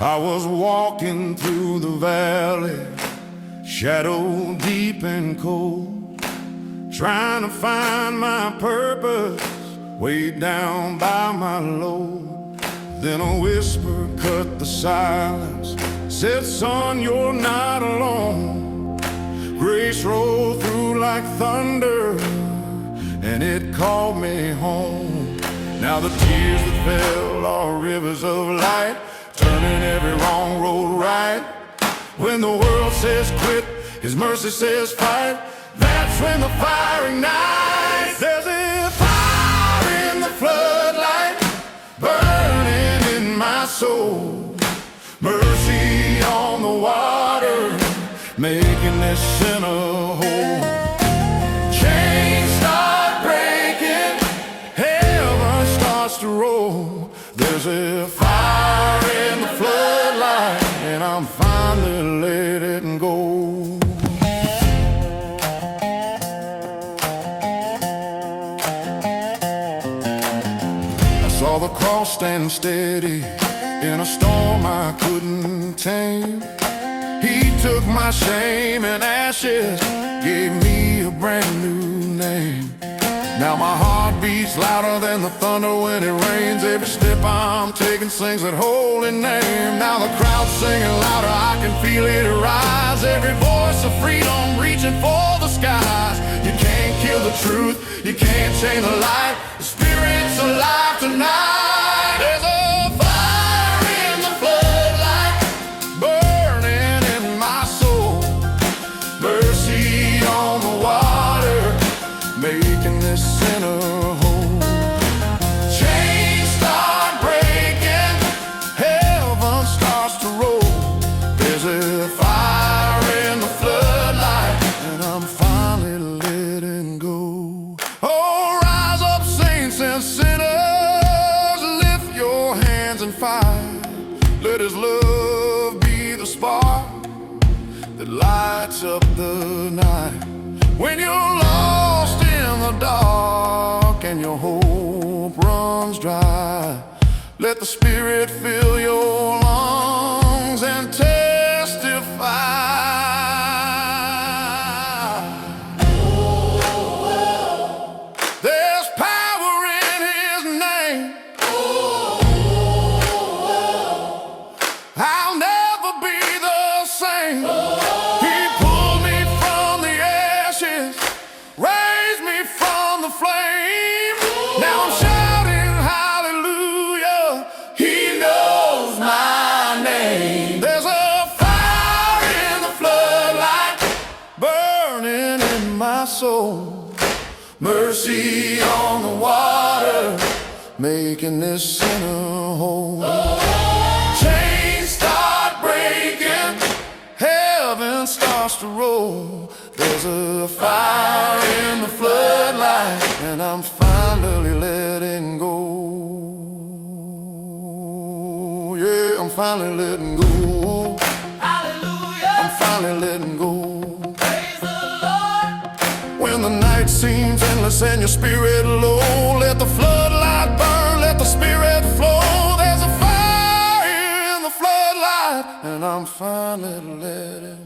I was walking through the valley, shadow deep and cold, trying to find my purpose, weighed down by my load. Then a whisper cut the silence, said, son, you're not alone. Grace rolled through like thunder, and it called me home. Now the tears that fell are rivers of light, turning every wrong road right. When the world says quit, His mercy says fight. That's when the fire ignites. There's a fire in the floodlight, burning in my soul. Mercy on the water, making this sinner whole. Chains start breaking, heaven starts to roll. There's a fire in the floodlight, and I'm finally letting go. I saw the cross stand steady in a storm I couldn't tame. He took my shame and ashes, gave me a brand new name. Now my heart beats louder than the thunder when it rains. Every step I'm taking sings that holy name. Now the crowd's singing louder, I can feel it rise. Every voice of freedom reaching for the skies. You can't kill the truth, you can't chain the light. The Spirit's alive tonight. There's a fire in the floodlight, burning in my soul. Mercy on the water, making this sinner whole. Chains start breaking, heaven starts to roll. There's a fire in the floodlight, and I'm finally letting go. Oh, rise up, saints and sinners, lift your hands and fight. Let His love be the spark that lights up the night. When you're lost in the dark and your hope runs dry, let the Spirit fill your lungs and testify. There's power in His name. I'll never be the same. He pulled me from the ashes, raised me from the flame. Now I'm shouting hallelujah, He knows my name. There's a fire in the floodlight, burning in my soul. Mercy on the water, making this sinner whole. Chains start breaking, heaven starts to roll. There's a fire in the floodlight, and I'm finally letting go. Yeah, I'm finally letting go. Hallelujah. I'm finally letting go. Praise the Lord. When the night seems endless and your spirit low, let the floodlight burn, let the Spirit flow. There's a fire in the floodlight, and I'm finally letting go.